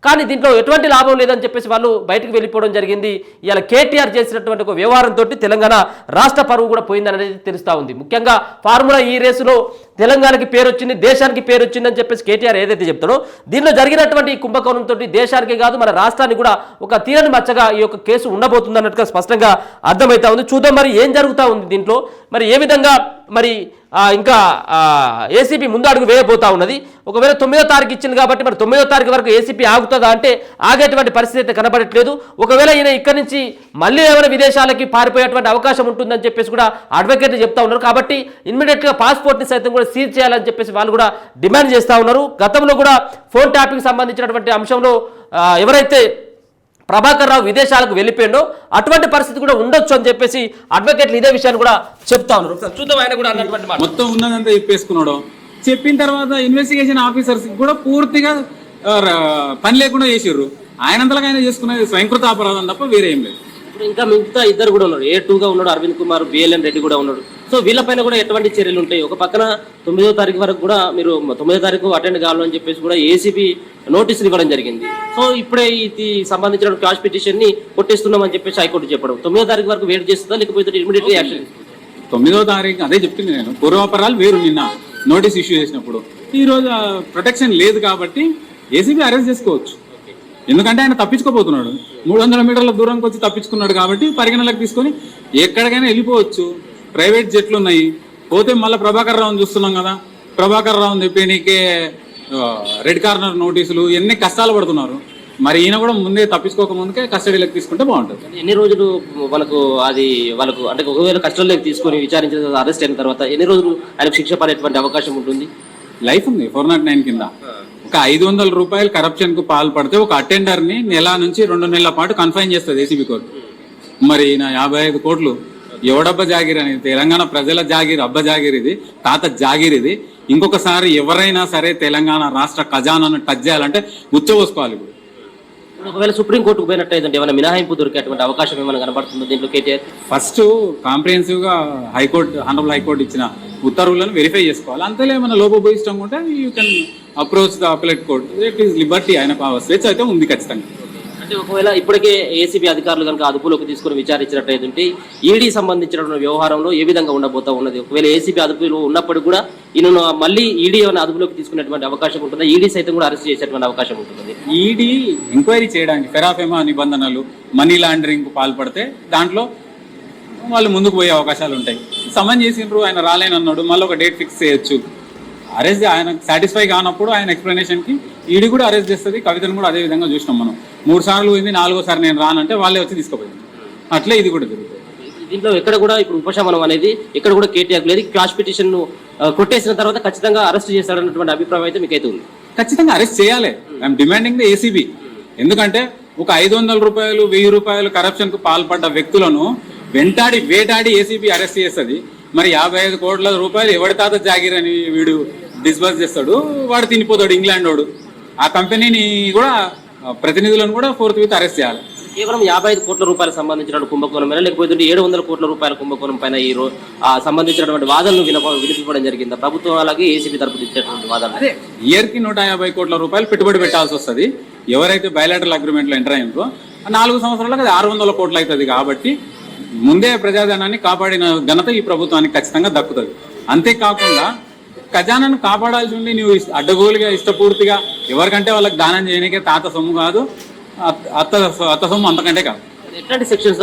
కానీ దీంట్లో ఎటువంటి లాభం లేదని చెప్పేసి వాళ్ళు బయటకు వెళ్ళిపోవడం జరిగింది. ఇలా కేటీఆర్ చేసినటువంటి ఒక వ్యవహారంతో తెలంగాణ రాష్ట్ర పరువు కూడా పోయిందనేది తెలుస్తూ ఉంది. ముఖ్యంగా ఫార్ములా ఈ రేసులో తెలంగాణకి పేరు వచ్చింది, దేశానికి పేరు వచ్చిందని చెప్పేసి కేటీఆర్ ఏదైతే చెప్తాడో దీనిలో జరిగినటువంటి ఈ కుంభకోణంతో దేశానికి కాదు మన రాష్ట్రానికి కూడా ఒక తీరని మచ్చగా ఈ యొక్క కేసు ఉండబోతుంది అన్నట్టుగా స్పష్టంగా అర్థమవుతా ఉంది. చూద్దాం మరి ఏం జరుగుతూ ఉంది దీంట్లో, మరి ఏ విధంగా మరి ఇంకా ఏసీపీ ముందు అడుగు వేయబోతా ఉన్నది. ఒకవేళ 9వ తారీఖు ఇచ్చింది కాబట్టి మరి 9వ తారీఖు వరకు ఏసీపీ ఆగుతుందా అంటే ఆగేటువంటి పరిస్థితి అయితే కనబడట్లేదు. ఒకవేళ ఈయన ఇక్కడి నుంచి మళ్ళీ ఏమైనా విదేశాలకి పారిపోయేటువంటి అవకాశం ఉంటుందని చెప్పేసి కూడా అడ్వకేట్లు చెప్తా ఉన్నారు. కాబట్టి ఇమ్మీడియట్గా పాస్పోర్ట్ని సైతం కూడా సీజ్ చేయాలని చెప్పేసి వాళ్ళు కూడా డిమాండ్ చేస్తూ ఉన్నారు. గతంలో కూడా ఫోన్ ట్యాపింగ్ సంబంధించినటువంటి అంశంలో ఎవరైతే ప్రభాకర్ రావు విదేశాలకు వెళ్ళిపోయిండో అటువంటి పరిస్థితి కూడా ఉండొచ్చు అని చెప్పేసి అడ్వకేట్లు ఇదే విషయాన్ని కూడా చెప్తా ఉన్నారు. చూద్దాం ఆయన కూడా అన్నటువంటి మాట. మొత్తం ఉన్నదంతా చెప్పేసుకున్నాడు. చెప్పిన తర్వాత ఇన్వెస్టిగేషన్ ఆఫీసర్స్ కూడా పూర్తిగా పని లేకుండా చేసిర్రు. ఆయనంతలాగా ఆయన చేసుకునేది స్వయంకృత అపరాధం తప్ప వేరే ఏం లేదు. ఇంకా మిగతా ఇద్దరు కూడా ఉన్నారు, A2గా ఉన్నాడు అరవింద్ కుమార్, బిఎల్ఎన్ రెడ్డి కూడా ఉన్నాడు. సో వీళ్ళపైన కూడా ఎటువంటి చర్యలు ఉంటాయి. ఒక పక్కన 9వ తారీఖు వరకు కూడా మీరు 9వ తారీఖు అటెండ్ కావాలని చెప్పేసి కూడా ఏసీబీ నోటీసులు ఇవ్వడం జరిగింది. సో ఇప్పుడే ఇది సంబంధించిన క్యాష్ పిటిషన్ ని కొట్టేస్తున్నామని చెప్పేసి హైకోర్టు చెప్పడం 9వ తారీఖు వరకు వెయిట్ చేస్తుందా లేకపోతే ఇమీడియట్లీ యాక్షన్? 9వ తారీఖు అదే చెప్తుంది నేను. పూర్వాపరాలు వేరు. నిన్న నోటీస్ ఇష్యూ చేసినప్పుడు ఈ రోజు ప్రొటెక్షన్ లేదు కాబట్టి ఏసీబీ అరెస్ట్ చేసుకోవచ్చు. ఎందుకంటే ఆయన తప్పించుకోబోతున్నాడు. 300 మీటర్ల దూరంకి వచ్చి తప్పించుకున్నాడు కాబట్టి పరిగణలోకి తీసుకొని ఎక్కడికైనా వెళ్ళిపోవచ్చు. ప్రైవేట్ జెట్లు ఉన్నాయి. పోతే మళ్ళీ ప్రభాకర్ రావుని చూస్తున్నాం కదా, ప్రభాకర్ రావుని చెప్పేనికే రెడ్ కార్నర్ నోటీసులు ఎన్ని కష్టాలు పడుతున్నారు. మరి ఈయన కూడా ముందే తప్పించుకోక ముందుకే కస్టడీలోకి తీసుకుంటే బాగుంటుంది. ఎన్ని రోజులు వాళ్ళకు అంటే ఒకవేళ కస్టడీలోకి తీసుకొని విచారించిన అరెస్ట్ అయిన తర్వాత ఎన్ని రోజులు ఆయనకు శిక్ష పడేటువంటి అవకాశం ఉంటుంది? లైఫ్ ఉంది 409 కింద. ఒక 500 రూపాయలు కరప్షన్ కు పాల్పడితే ఒక అటెండర్ ని నెల నుంచి 2 నెలల పాటు కన్ఫైన్ చేస్తుంది ఏసీబీ కోర్టు. మరి నా 55 కోట్లు ఎవడబ్బ జాగిరి అని, తెలంగాణ ప్రజల జాగిరి, అబ్బ జాగిరి ఇది, తాత జాగిరి ఇది. ఇంకొకసారి ఎవరైనా సరే తెలంగాణ రాష్ట్ర ఖజానాను టచ్ చేయాలంటే ఉచ్చబోసుకోవాలి. ఇప్పుడు ఒకవేళ సుప్రీంకోర్టుకు పోయినట్టయితే ఏమైనా మినహాయింపు దొరికేటువంటి అవకాశం ఏమైనా కనబడుతుందో దీంట్లో కేటీఆర్? ఫస్ట్ కాంప్రిహెన్సివ్ గా ఆనరబుల్ హైకోర్టు ఇచ్చిన ఉత్తర్వులను వెరిఫై చేసుకోవాలి. అంతలో ఏమైనా లోపభూయిష్టం ఉంటే you can approach the appellate court. It is Liberty. ఆయనకు స్వేచ్ఛ అయితే ఉంది ఖచ్చితంగా. అంటే ఒకవేళ ఇప్పటికే ఏసీబీ అధికారులు కనుక అదుపులోకి తీసుకుని విచారించినట్టయితే ఈడీ సంబంధించిన వ్యవహారంలో ఏ విధంగా ఉండబోతా ఉన్నది? ఒకవేళ ఏసీబీ అదుపులో ఉన్నప్పుడు కూడా ఈయన మళ్ళీ ఈడీ ఏమైనా అదుపులోకి తీసుకునేటువంటి అవకాశం ఉంటుందా? ఈడీ సైతం కూడా అరెస్ట్ చేసేటువంటి అవకాశం ఉంటుంది. ఈడీ ఎంక్వైరీ చేయడానికి ఫెరాఫెమా నిబంధనలు మనీ లాండరింగ్ కు పాల్పడితే దాంట్లో వాళ్ళు ముందుకు పోయే అవకాశాలు ఉంటాయి. సమన్ చేసిండ్రు, ఆయన రాలేనన్నాడు, మళ్ళీ ఒక డేట్ ఫిక్స్ చేయొచ్చు. అరెస్ట్ ఆయన సాటిస్ఫై కానప్పుడు ఆయన ఎక్స్ప్లెనేషన్కి ఈడీ కూడా అరెస్ట్ చేస్తుంది. కవితను కూడా అదే విధంగా చూసినాం మనం. 3 సార్లు పోయింది, 4వసారి నేను రానంటే వాళ్ళే వచ్చి తీసుకుపోయింది. అట్లే ఇది కూడా జరుగుతుంది. దీంట్లో ఎక్కడ కూడా ఇప్పుడు ఉపశమనం అనేది ఎక్కడ కూడా కేటీఆర్ లేదు. క్యాష్ పిటిషన్ ను కొట్టేసిన తర్వాత ఖచ్చితంగా అరెస్ట్ చేస్తాడన్నటువంటి అభిప్రాయం అయితే మీకైతే ఉంది? ఖచ్చితంగా అరెస్ట్ చేయాలి. I'm demanding the ACB. ఎందుకంటే ఒక 500 రూపాయలు 1000 రూపాయలు కరప్షన్ కు పాల్పడ్డ వ్యక్తులను వేటాడి ఏసీబీ అరెస్ట్ చేస్తుంది. మరి 55 కోట్ల రూపాయలు ఎవడి తాత జాగిరని వీడు డిస్బర్స్ చేస్తాడు, వాడు తినిపోతాడు ఇంగ్లాండ్ వాడు. ఆ కంపెనీని కూడా ప్రతినిధులను కూడా 4th వీక్ అరెస్ట్ చేయాలి. కేవలం 55 కోట్ల రూపాయలకు సంబంధించిన కుంభకోణమైనా లేకపోతే 700 కోట్ల రూపాయల కుంభకోణం పైన ఈ సంబంధించినటువంటి వాదనలు వినిపించడం జరిగింది ప్రభుత్వం, అలాగే ఏసీబీ తరపున ఇచ్చేటువంటి వాదనలు. అదే ఇయర్కి 150 కోట్ల రూపాయలు పెట్టుబడి పెట్టాల్సి వస్తుంది. ఎవరైతే బయలాటరల్ అగ్రిమెంట్లో ఎంటర్ అయ్యిందో 4 సంవత్సరాలకు అది 600 కోట్లు అవుతుంది. కాబట్టి ముందే ప్రజాధనాన్ని కాపాడిన ఘనత ఈ ప్రభుత్వానికి ఖచ్చితంగా దక్కుతుంది. అంతేకాకుండా ఖజానాను కాపాడాల్సి ఉండి నువ్వు అడ్డగోలుగా ఇష్టపూర్తిగా ఎవరికంటే వాళ్ళకి దానం చేయడానికే తాత సొమ్ము కాదు, అత్త సొమ్ము అంతకంటే కాదు. ఎట్లాంటి సెక్షన్స్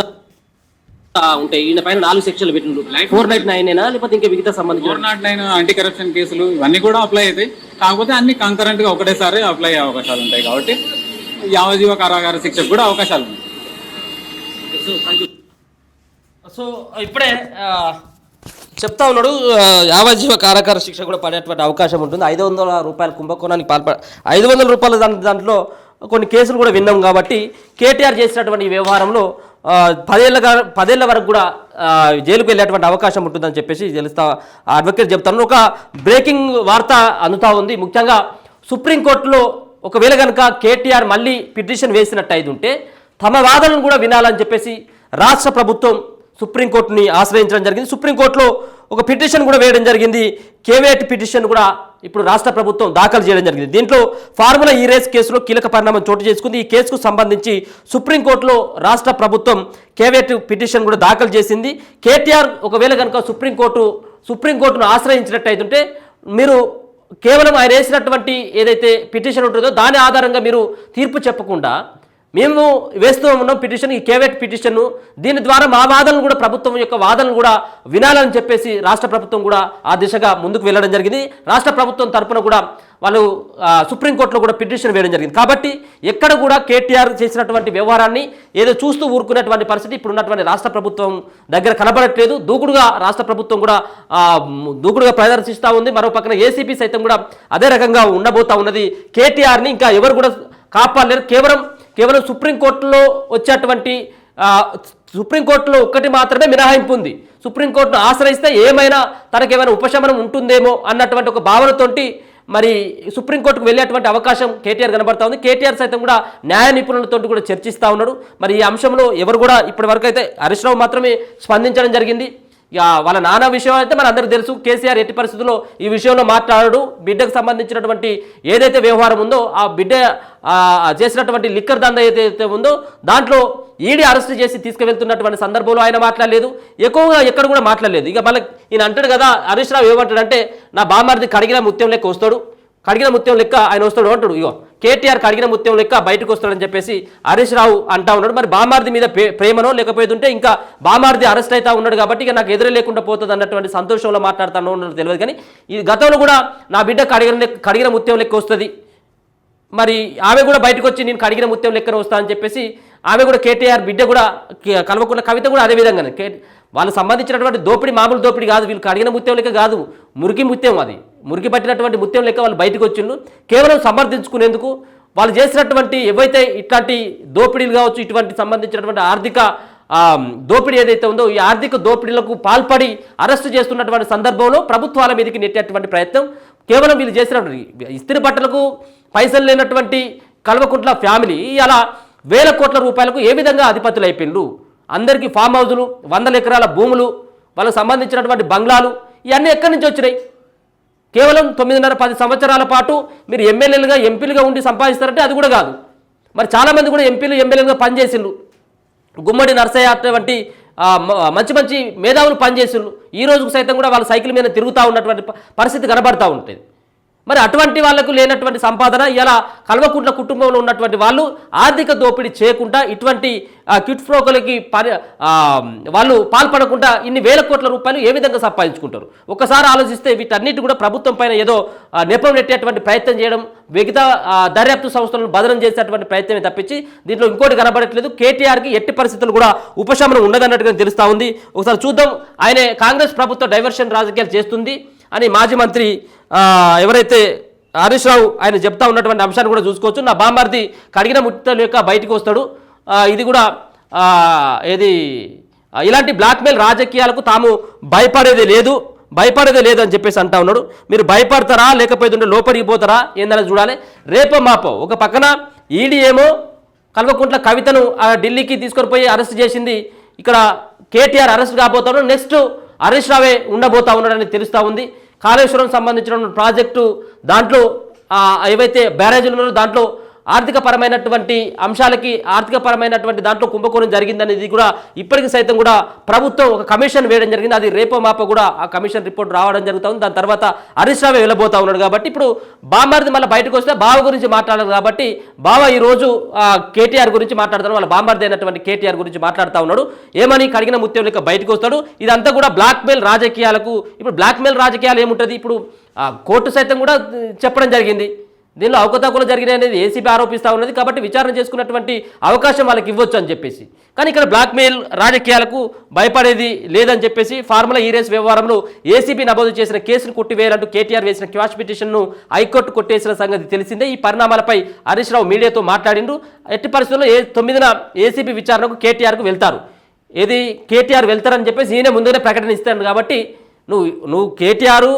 ఉంటాయి? ఈయన పైన 4 సెక్షన్లు పెట్టిండ్రు. 499 లేకపోతే ఇంకా మిగతా సంబంధించిన 409 యాంటీ కరప్షన్ కేసులు ఇవన్నీ కూడా అప్లై అవుతాయి. కాకపోతే అన్ని కంకరెంట్ గా ఒకటేసారి అప్లై అయ్యే అవకాశాలు ఉంటాయి. కాబట్టి యావజీవ కారాగార శిక్షకు కూడా అవకాశాలు ఉన్నాయి. సో ఇప్పుడే చెప్తా ఉన్నాడు, యావజ్జీవ కారాగార శిక్ష కూడా పడేటువంటి అవకాశం ఉంటుంది. 500 రూపాయల కుంభకోణానికి 500 రూపాయల దాంట్లో కొన్ని కేసులు కూడా విన్నాం. కాబట్టి కేటీఆర్ చేసినటువంటి ఈ వ్యవహారంలో 10 ఏళ్ల వరకు కూడా జైలుకు వెళ్ళేటువంటి అవకాశం ఉంటుందని చెప్పేసి తెలుస్తా అడ్వకేట్ చెప్తాను. ఒక బ్రేకింగ్ వార్త అందుతా ఉంది. ముఖ్యంగా సుప్రీంకోర్టులో ఒకవేళ కనుక కేటీఆర్ మళ్ళీ పిటిషన్ వేసినట్టు అయితే ఉంటే తమ వాదనను కూడా వినాలని చెప్పేసి రాష్ట్ర ప్రభుత్వం సుప్రీంకోర్టుని ఆశ్రయించడం జరిగింది. సుప్రీంకోర్టులో ఒక పిటిషన్ కూడా వేయడం జరిగింది. కేవేట్ పిటిషన్ కూడా ఇప్పుడు రాష్ట్ర ప్రభుత్వం దాఖలు చేయడం జరిగింది. దీంట్లో ఫార్ములా ఈ రేస్ కేసులో కీలక పరిణామం చోటు చేసుకుంది. ఈ కేసుకు సంబంధించి సుప్రీంకోర్టులో రాష్ట్ర ప్రభుత్వం కేవేట్ పిటిషన్ కూడా దాఖలు చేసింది. కేటీఆర్ ఒకవేళ కనుక సుప్రీంకోర్టును ఆశ్రయించినట్టయితుంటే మీరు కేవలం ఆయన వేసినటువంటి ఏదైతే పిటిషన్ ఉంటుందో దాని ఆధారంగా మీరు తీర్పు చెప్పకుండా మేము వేస్తూ ఉన్నాం పిటిషన్, ఈ కేవేట్ పిటిషన్ను, దీని ద్వారా మా వాదనలు కూడా ప్రభుత్వం యొక్క వాదనలు కూడా వినాలని చెప్పేసి రాష్ట్ర ప్రభుత్వం కూడా ఆ దిశగా ముందుకు వెళ్ళడం జరిగింది. రాష్ట్ర ప్రభుత్వం తరపున కూడా వాళ్ళు సుప్రీంకోర్టులో కూడా పిటిషన్ వేయడం జరిగింది. కాబట్టి ఎక్కడ కూడా కేటీఆర్ చేసినటువంటి వ్యవహారాన్ని ఏదో చూస్తూ ఊరుకునేటువంటి పరిస్థితి ఇప్పుడు ఉన్నటువంటి రాష్ట్ర ప్రభుత్వం దగ్గర కనబడట్లేదు. దూకుడుగా రాష్ట్ర ప్రభుత్వం కూడా దూకుడుగా ప్రదర్శిస్తూ ఉంది. మరో పక్కన ఏసీబీ సైతం కూడా అదే రకంగా ఉండబోతా ఉన్నది. కేటీఆర్ని ఇంకా ఎవరు కూడా కాపాడలేరు. కేవలం సుప్రీంకోర్టులో వచ్చేటువంటి సుప్రీంకోర్టులో ఒక్కటి మాత్రమే మినహాయింపు ఉంది. సుప్రీంకోర్టును ఆశ్రయిస్తే ఏమైనా తనకేమైనా ఉపశమనం ఉంటుందేమో అన్నటువంటి ఒక భావనతోటి మరి సుప్రీంకోర్టుకు వెళ్ళేటువంటి అవకాశం కేటీఆర్ కనబడతా ఉంది. కేటీఆర్ సైతం కూడా న్యాయ నిపుణులతో కూడా చర్చిస్తూ ఉన్నాడు. మరి ఈ అంశంలో ఎవరు కూడా ఇప్పటి వరకు అయితే హరీష్ రావు మాత్రమే స్పందించడం జరిగింది. ఇక వాళ్ళ నాన్న విషయం అయితే మన అందరికీ తెలుసు. కేసీఆర్ ఎట్టి పరిస్థితుల్లో ఈ విషయంలో మాట్లాడాడు. బిడ్డకు సంబంధించినటువంటి ఏదైతే వ్యవహారం ఉందో ఆ బిడ్డ చేసినటువంటి లిక్కర్ దందా ఏదైతే ఉందో దాంట్లో ఈడీ అరెస్ట్ చేసి తీసుకువెళ్తున్నటువంటి సందర్భంలో ఆయన మాట్లాడలేదు. ఎక్కువగా ఎక్కడ కూడా మాట్లాడలేదు. ఇక మళ్ళీ ఈయన అంటాడు కదా, హరీష్ రావు ఏమంటాడంటే నా బామ్మారిది కడిగిన ముత్యం లెక్క వస్తాడు, కడిగిన ముత్యం లెక్క ఆయన వస్తాడు అంటాడు. ఇగో కేటీఆర్ కడిగిన ముత్యం లెక్క బయటకు వస్తాడని చెప్పేసి హరీష్ రావు అంటా ఉన్నాడు. మరి బామార్ది మీద ప్రేమనో లేకపోతుంటే ఇంకా బామార్ది అరెస్ట్ అవుతా ఉన్నాడు కాబట్టి ఇక నాకు ఎదురు లేకుండా పోతుంది అన్నటువంటి సంతోషంలో మాట్లాడుతాను ఉన్నది తెలియదు. కానీ ఈ గతంలో కూడా నా బిడ్డ కడిగిన ముత్యం లెక్క వస్తుంది, మరి ఆమె కూడా బయటకు వచ్చి నేను కడిగిన ముత్యం లెక్కన వస్తా అని చెప్పేసి ఆమె కూడా కేటీఆర్ బిడ్డ కూడా కల్వకున్న కవిత కూడా అదే విధంగానే వాళ్ళకి సంబంధించినటువంటి దోపిడీ మామూలు దోపిడీ కాదు, వీళ్ళు కడిగిన ముత్యం లెక్క కాదు, మురికి ముత్యం, అది మురికి పట్టినటువంటి ముత్యం లెక్క వాళ్ళు బయటకు వచ్చిండ్రు. కేవలం సమర్థించుకునేందుకు వాళ్ళు చేసినటువంటి ఏవైతే ఇట్లాంటి దోపిడీలు కావచ్చు, ఇటువంటి సంబంధించినటువంటి ఆర్థిక దోపిడీ ఏదైతే ఉందో ఈ ఆర్థిక దోపిడీలకు పాల్పడి అరెస్టు చేస్తున్నటువంటి సందర్భంలో ప్రభుత్వాల మీదకి నెట్టేటువంటి ప్రయత్నం కేవలం వీళ్ళు చేసినటువంటి ఇస్త్రీ బట్టలకు పైసలు లేనటువంటి కల్వకుంట్ల ఫ్యామిలీ అలా 1000 కోట్ల రూపాయలకు ఏ విధంగా అధిపతులు అయిపోయిండ్రు. అందరికీ ఫామ్ హౌజులు, 100 ఎకరాల భూములు, వాళ్ళకు సంబంధించినటువంటి బంగ్లాలు, ఇవన్నీ ఎక్కడి నుంచి వచ్చినాయి? కేవలం 9.5-10 సంవత్సరాల పాటు మీరు ఎమ్మెల్యేలుగా ఎంపీలుగా ఉండి సంపాదిస్తారంటే అది కూడా కాదు. మరి చాలామంది కూడా ఎంపీలు ఎమ్మెల్యేలుగా పనిచేసిండ్రు. గుమ్మడి నర్సయ్య అటువంటి మంచి మంచి మేధావులు పనిచేసిండ్రు. ఈ రోజుకు సైతం కూడా వాళ్ళ సైకిల్ మీద తిరుగుతూ ఉన్నటువంటి పరిస్థితి కనబడతా ఉంటుంది. మరి అటువంటి వాళ్లకు లేనటువంటి సంపాదన ఇలా కల్వకుంట్ల కుటుంబంలో ఉన్నటువంటి వాళ్ళు ఆర్థిక దోపిడీ చేయకుండా ఇటువంటి క్విట్ ఫ్రోకలకి వాళ్ళు పాల్పడకుండా ఇన్ని 1000 కోట్ల రూపాయలు ఏ విధంగా సంపాదించుకుంటారు? ఒకసారి ఆలోచిస్తే వీటన్నిటి కూడా ప్రభుత్వం పైన ఏదో నెపం నెట్టేటువంటి ప్రయత్నం చేయడం, మిగతా దర్యాప్తు సంస్థలను బదనం చేసేటువంటి ప్రయత్నమే తప్పించి దీంట్లో ఇంకోటి కనబడట్లేదు. కేటీఆర్కి ఎట్టి పరిస్థితులు కూడా ఉపశమనం ఉండదన్నట్టుగా తెలుస్తూ ఉంది. ఒకసారి చూద్దాం. ఆయనే కాంగ్రెస్ ప్రభుత్వం డైవర్షన్ రాజకీయాలు చేస్తుంది అని మాజీ మంత్రి ఎవరైతే హరీష్ రావు ఆయన చెప్తా ఉన్నటువంటి అంశాన్ని కూడా చూసుకోవచ్చు. నా బామ్మార్ది కడిగిన ముత్యాల యొక్క బయటకు వస్తాడు, ఇది కూడా ఏది ఇలాంటి బ్లాక్మెయిల్ రాజకీయాలకు తాము భయపడేది లేదు అని చెప్పేసి అంటా ఉన్నాడు. మీరు భయపడతారా లేకపోతే లోపలికి పోతారా ఏందని చూడాలి. రేపో మాపో ఒక పక్కన ఈడీ ఏమో కల్వకుంట్ల కవితను ఢిల్లీకి తీసుకొని పోయి అరెస్ట్ చేసింది. ఇక్కడ కేటీఆర్ అరెస్ట్ కాబోతాడు, నెక్స్ట్ హరీష్ రావే ఉండబోతా ఉన్నాడని తెలుస్తూ ఉంది. కాళేశ్వరం సంబంధించిన ప్రాజెక్టు దాంట్లో ఏవైతే బ్యారేజీలు ఉన్నారో దాంట్లో ఆర్థికపరమైనటువంటి దాంట్లో కుంభకోణం జరిగిందనేది కూడా ఇప్పటికి సైతం కూడా ప్రభుత్వం ఒక కమిషన్ వేయడం జరిగింది. అది రేపో మాపో కూడా ఆ కమిషన్ రిపోర్ట్ రావడం జరుగుతుంది. దాని తర్వాత హరీష్ రావే వెళ్ళబోతా ఉన్నాడు. కాబట్టి ఇప్పుడు బామ్మర్ది మళ్ళీ బయటకు వస్తే బావ గురించి మాట్లాడారు. కాబట్టి బావ ఈరోజు కేటీఆర్ గురించి మాట్లాడుతాడు, వాళ్ళ బామ్మర్ది అయినటువంటి కేటీఆర్ గురించి మాట్లాడుతూ ఉన్నాడు. ఏమని కడిగిన ముత్యం లెక్క బయటకు వస్తాడు. ఇదంతా కూడా బ్లాక్మెయిల్ రాజకీయాలకు. ఇప్పుడు బ్లాక్మెయిల్ రాజకీయాలు ఏముంటుంది, ఇప్పుడు కోర్టు సైతం కూడా చెప్పడం జరిగింది దీనిలో అవకతవకలు జరిగినాయి అనేది ఏసీబీ ఆరోపిస్తూ ఉన్నది. కాబట్టి విచారణ చేసుకున్నటువంటి అవకాశం వాళ్ళకి ఇవ్వచ్చు అని చెప్పేసి. కానీ ఇక్కడ బ్లాక్మెయిల్ రాజకీయాలకు భయపడేది లేదని చెప్పేసి ఫార్ములా ఈ రేస్ వ్యవహారంలో ఏసీబీ నమోదు చేసిన కేసును కొట్టివేయాలంటూ కేటీఆర్ వేసిన క్వాష్ పిటిషన్ను హైకోర్టు కొట్టేసిన సంగతి తెలిసిందే. ఈ పరిణామాలపై హరీష్ రావు మీడియాతో మాట్లాడిండ్రు. ఎట్టి పరిస్థితుల్లో 9న ఏసీబీ విచారణకు కేటీఆర్కు వెళ్తారు. కేటీఆర్ వెళ్తారని చెప్పేసి ఈయన ముందుగానే ప్రకటన ఇస్తాడు. కాబట్టి నువ్వు కేటీఆర్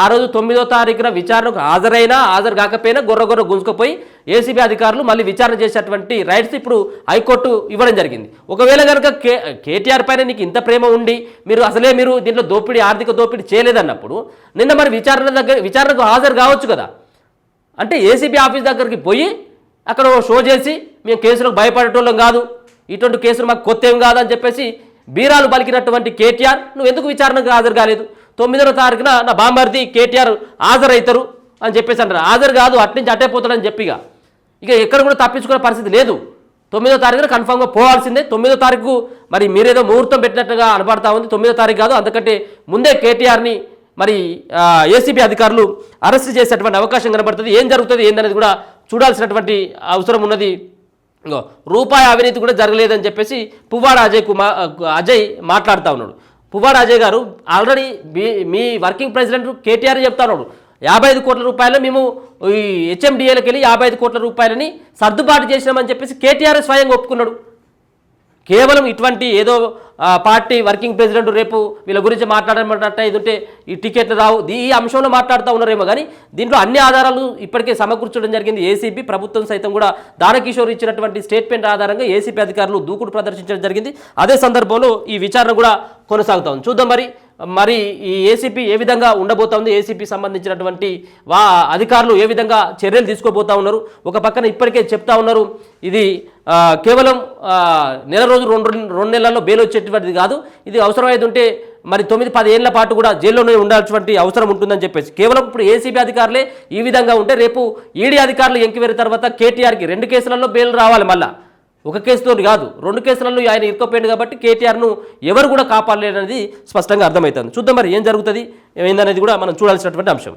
ఆ రోజు 9వ తారీఖున విచారణకు హాజరు కాకపోయినా గొర్ర గుంజుకుపోయి ఏసీబీ అధికారులు మళ్ళీ విచారణ చేసేటువంటి రైట్స్ ఇప్పుడు హైకోర్టు ఇవ్వడం జరిగింది. ఒకవేళ కనుక కేటీఆర్ పైన నీకు ఇంత ప్రేమ ఉండి మీరు దీంట్లో ఆర్థిక దోపిడీ చేయలేదన్నప్పుడు నిన్న మరి విచారణకు హాజరు కావచ్చు కదా. అంటే ఏసీబీ ఆఫీస్ దగ్గరికి పోయి అక్కడ షో చేసి మేము కేసులకు భయపడేటోళ్ళం కాదు, ఇటువంటి కేసులు మాకు కొత్త ఏం కాదని చెప్పేసి బీరాలు పలికినటువంటి కేటీఆర్ నువ్వు ఎందుకు విచారణకు హాజరు కాలేదు? 9వ తారీఖున నా బామ్మర్ది కేటీఆర్ హాజరవుతారు అని చెప్పేసి అంటారు. హాజరు కాదు, అట్నుంచి అట్టే పోతాడని చెప్పిగా ఇక ఎక్కడ కూడా తప్పించుకునే పరిస్థితి లేదు. 9వ తారీఖున కన్ఫామ్గా పోవాల్సిందే. 9వ తారీఖు మరి మీరేదో ముహూర్తం పెట్టినట్టుగా అనబడతా ఉంది. 9వ తారీఖు కాదు, అందుకంటే ముందే కేటీఆర్ని మరి ఏసీబీ అధికారులు అరెస్ట్ చేసేటువంటి అవకాశం కనబడుతుంది. ఏం జరుగుతుంది ఏందనేది కూడా చూడాల్సినటువంటి అవసరం ఉన్నది. రూపాయి అవినీతి కూడా జరగలేదని చెప్పేసి పువ్వాడ అజయ్ మాట్లాడుతూ ఉన్నాడు. పువ్వాడ అజయ్ గారు ఆల్రెడీ మీ వర్కింగ్ ప్రెసిడెంట్ కేటీఆర్ చెప్తా ఉన్నాడు 55 కోట్ల రూపాయలు మేము ఈ హెచ్ఎండిఏలకు వెళ్ళి 55 కోట్ల రూపాయలని సర్దుబాటు చేసినామని చెప్పేసి కేటీఆర్ స్వయంగా ఒప్పుకున్నాడు. కేవలం ఇటువంటి ఏదో పార్టీ వర్కింగ్ ప్రెసిడెంట్ రేపు వీళ్ళ గురించి మాట్లాడమంటే ఇది ఉంటే ఈ టికెట్లు రావు ఈ అంశంలో మాట్లాడుతూ ఉన్నారేమో, కానీ దీంట్లో అన్ని ఆధారాలు ఇప్పటికే సమకూర్చడం జరిగింది. ఏసీబీ ప్రభుత్వం సైతం కూడా దానకిషోర్ ఇచ్చినటువంటి స్టేట్మెంట్ ఆధారంగా ఏసీబీ అధికారులు దూకుడు ప్రదర్శించడం జరిగింది. అదే సందర్భంలో ఈ విచారణ కూడా కొనసాగుతా ఉంది. చూద్దాం మరి ఈ ఏసీపీ ఏ విధంగా ఉండబోతోంది, ఏసీపీ సంబంధించినటువంటి అధికారులు ఏ విధంగా చర్యలు తీసుకోబోతా ఉన్నారు. ఒక పక్కన ఇప్పటికే చెప్తా ఉన్నారు ఇది కేవలం నెల రోజు 2 నెలల్లో బెయిల్ వచ్చేటువంటిది కాదు, ఇది అవసరమైతే ఉంటే మరి 9-10 ఏళ్ల పాటు కూడా జైల్లోనే ఉండాల్సినటువంటి అవసరం ఉంటుందని చెప్పేసి కేవలం ఇప్పుడు ఏసీబీ అధికారులే ఈ విధంగా ఉంటే రేపు ఈడీ అధికారులు ఎంక్వైరీ తర్వాత కేటీఆర్కి 2 కేసులలో బెయిల్ రావాలి. మళ్ళా ఒక కేసుతో కాదు 2 కేసులలో ఆయన ఇరుక్కుపోయింది. కాబట్టి కేటీఆర్ను ఎవరు కూడా కాపాడలేదనేది స్పష్టంగా అర్థమవుతుంది. చూద్దాం మరి ఏం జరుగుతుంది ఏమైందనేది కూడా మనం చూడాల్సినటువంటి అంశం.